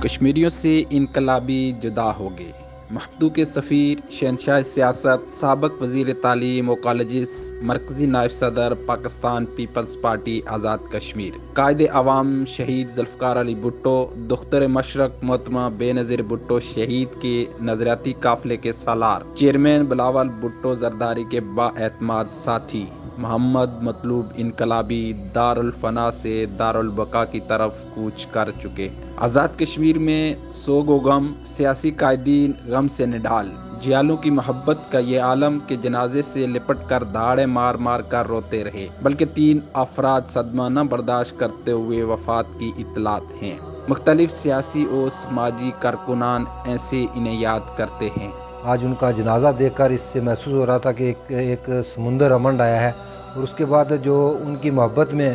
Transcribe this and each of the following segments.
کشمیریوں سے انقلابی جدا ہو گئے۔ مخدوم کے سفیر، شہنشاہ سیاست، سابق وزیر تعلیم و کالجز، مرکزی نائب صدر، پاکستان پیپلز پارٹی آزاد کشمیر، قائد عوام شہید ذوالفقار علی بھٹو، دختر مشرق محترمہ بے نظیر بھٹو شہید کے نظریاتی قافلے کے سالار، چیئرمین بلاول بھٹو زرداری کے با اعتماد ساتھی، محمد مطلوب انقلابی دارالفنا سے دارالبقا کی طرف کوچ کر چکے۔ آزاد کشمیر میں سوگ و غم، سیاسی قائدین غم سے نڈال، جیالوں کی محبت کا یہ عالم کے جنازے سے لپٹ کر دھاڑے مار مار کر روتے رہے، بلکہ 3 افراد صدمہ نہ برداشت کرتے ہوئے وفات کی اطلاعات ہیں۔ مختلف سیاسی و سماجی کارکنان ایسے انہیں یاد کرتے ہیں۔ آج ان کا جنازہ دیکھ کر اس سے محسوس ہو رہا تھا کہ ایک سمندر امنڈ آیا ہے، اور اس کے بعد جو ان کی محبت میں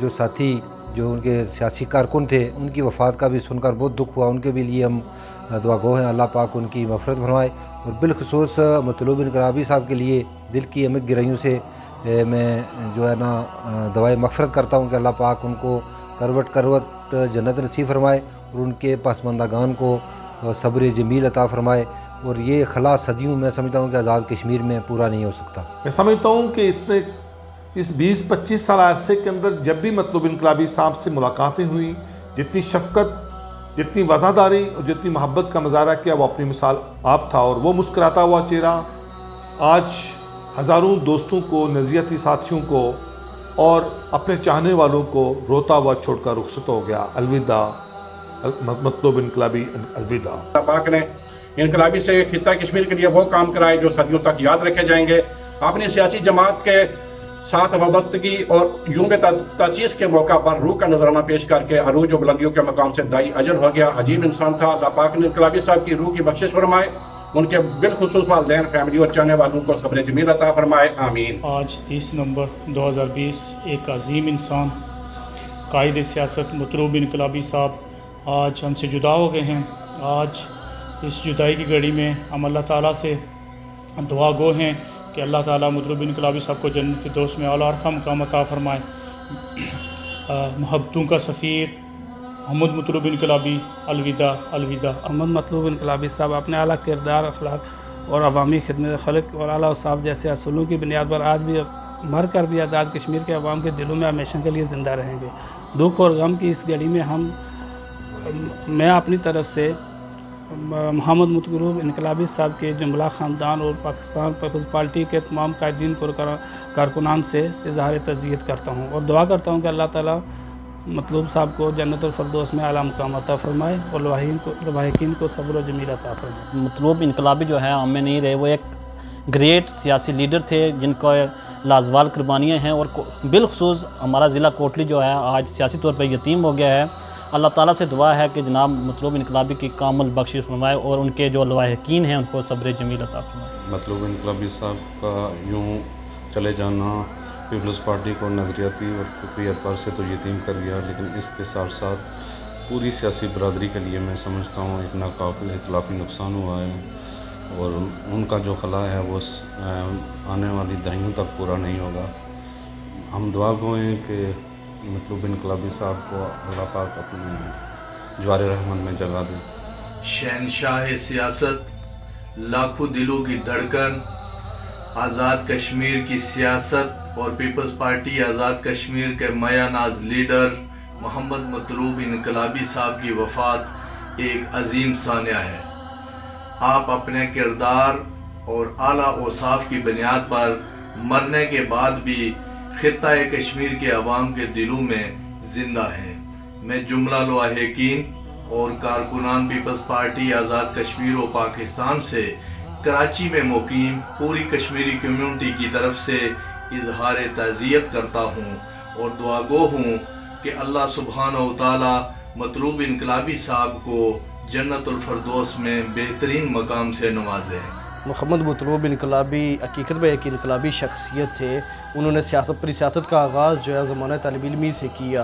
جو ساتھی، جو ان کے سیاسی کارکن تھے، ان کی وفات کا بھی سن کر بہت دکھ ہوا۔ ان کے بھی لیے ہم دعا گو ہیں، اللہ پاک ان کی مغفرت فرمائے، اور بالخصوص مطلوب انقلابی صاحب کے لیے دل کی امک گہرائیوں سے میں جو ہے نا دعائے مغفرت کرتا ہوں کہ اللہ پاک ان کو کروٹ کروٹ جنت نصیب فرمائے، اور ان کے پسماندگان کو صبر جمیل عطا فرمائے، اور یہ خلا صدیوں میں سمجھتا ہوں کہ آزاد کشمیر میں پورا نہیں ہو سکتا۔ میں سمجھتا ہوں کہ اس 20-25 سال عرصے کے اندر جب بھی مطلوب انقلابی صاحب سے ملاقاتیں ہوئیں، جتنی شفقت، جتنی وفاداری اور جتنی محبت کا مظاہرہ کیا، وہ اپنی مثال آپ تھا، اور وہ مسکراتا ہوا چہرہ آج ہزاروں دوستوں کو، نظریاتی ساتھیوں کو اور اپنے چاہنے والوں کو روتا ہوا چھوڑ کر رخصت ہو گیا۔ الوداع مطلوب انقلابی، الوداع۔ اللہ پاک نے انقلابی سے خطہ کشمیر کے لیے وہ کام کرائے جو صدیوں تک یاد رکھے جائیں گے۔ اپنی سیاسی جماعت کے ساتھ وابستگی اور یوم تاسیس کے موقع پر روح کا نذرانہ پیش کر کے عروج و بلندیوں کے مقام سے دائی اجر ہو گیا۔ عجیب انسان تھا۔ اللہ پاک نے انقلابی صاحب کی روح کی بخشش فرمائے، ان کے بالخصوص والدین، فیملی اور چاہنے والوں کو صبر جمیل عطا فرمائے، آمین۔ آج 30 نومبر 2020 ایک عظیم انسان، قائد سیاست مطلوب انقلابی صاحب آج ہم سے جدا ہو گئے ہیں۔ آج اس جدائی کی گھڑی میں ہم اللہ تعالیٰ سے دعا گو ہیں کہ اللہ تعالیٰ مطلوب انقلابی صاحب کو جنت فردوس میں اعلیٰ عرفہ مقام عطا فرمائے۔ محبتوں کا سفیر محمد مطلوب انقلابی، الوداع، الوداع۔ محمد مطلوب انقلابی صاحب اپنے اعلیٰ کردار، اخلاق اور عوامی خدمت خلق اور اعلیٰ اوصاف جیسے اصولوں کی بنیاد پر آج بھی مر کر بھی آزاد کشمیر کے عوام کے دلوں میں ہمیشہ کے لیے زندہ رہیں گے۔ دکھ اور غم کی اس گھڑی میں میں اپنی طرف سے محمد مطلوب انقلابی صاحب کے جملہ خاندان اور پاکستان پیپلز پارٹی کے تمام قائدین کارکنان سے اظہار تعزیت کرتا ہوں، اور دعا کرتا ہوں کہ اللہ تعالیٰ مطلوب صاحب کو جنت الفردوس میں اعلیٰ مقام عطا فرمائے، اور لواحقین کو صبر و جمیل عطا فرمائے۔ مطلوب انقلابی جو ہے ہم میں نہیں رہے، وہ ایک گریٹ سیاسی لیڈر تھے جن کو لازوال قربانیاں ہیں، اور بالخصوص ہمارا ضلع کوٹلی جو ہے آج سیاسی طور پر یتیم ہو گیا ہے۔ اللہ تعالیٰ سے دعا ہے کہ جناب مطلوب انقلابی کی کامل بخشش فرمائے، اور ان کے جو لواحقین ہیں ان کو صبر جمیل عطا فرمائے۔ مطلوب انقلابی صاحب کا یوں چلے جانا پیپلز پارٹی کو نظریاتی اور فکری اعتبار سے تو یتیم کر گیا، لیکن اس کے ساتھ ساتھ پوری سیاسی برادری کے لیے میں سمجھتا ہوں ایک ناقابل اختلافی نقصان ہوا ہے، اور ان کا جو خلا ہے وہ آنے والی دہائیوں تک پورا نہیں ہوگا۔ ہم دعا گو ہیں کہ مطلوب انقلابی صاحب کو اللہ پاک اپنے جوار رحمت میں جگہ دے۔ شہنشاہ سیاست، لاکھوں دلوں کی دھڑکن، آزاد کشمیر کی سیاست اور پیپلز پارٹی آزاد کشمیر کے مایہ ناز لیڈر محمد مطلوب انقلابی صاحب کی وفات ایک عظیم سانحہ ہے۔ آپ اپنے کردار اور اعلیٰ اوصاف کی بنیاد پر مرنے کے بعد بھی خطہ کشمیر کے عوام کے دلوں میں زندہ ہے۔ میں جملہ لواحقین اور کارکنان پیپلز پارٹی آزاد کشمیر و پاکستان سے کراچی میں مقیم پوری کشمیری کمیونٹی کی طرف سے اظہار تعزیت کرتا ہوں، اور دعا گو ہوں کہ اللہ سبحانہ و تعالی مطلوب انقلابی صاحب کو جنت الفردوس میں بہترین مقام سے نوازے۔ محمد مطلوب انقلابی حقیقت میں ایک انقلابی شخصیت تھے۔ انہوں نے پری سیاست کا آغاز جو ہے زمانہ طالب علمی سے کیا،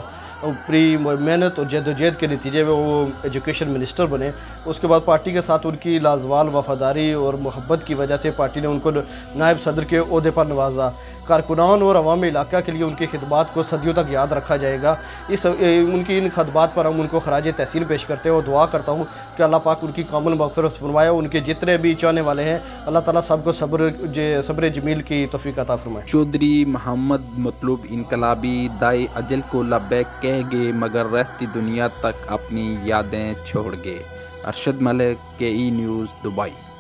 پری محنت اور جدوجہد کے نتیجے میں وہ ایجوکیشن منسٹر بنے۔ اس کے بعد پارٹی کے ساتھ ان کی لازوال وفاداری اور محبت کی وجہ سے پارٹی نے ان کو نائب صدر کے عہدے پر نوازا۔ کارکنان اور عوام علاقہ کے لیے ان کی خدمات کو صدیوں تک یاد رکھا جائے گا۔ ان کی ان خدمات پر ہم ان کو خراج تحسین پیش کرتے ہیں اور دعا کرتا ہوں کہ اللہ پاک ان کی کامل مغفرت فرمائے، ان کے جتنے بھی چاہنے والے ہیں اللہ تعالیٰ سب کو صبر جمیل کی توفیق عطا فرمائے۔ چودھری محمد مطلوب انقلابی دائے اجل کو لبیک کہہ گئے مگر رہتی دنیا تک اپنی یادیں چھوڑ گئے۔ Arshad Malik, KE news, Dubai.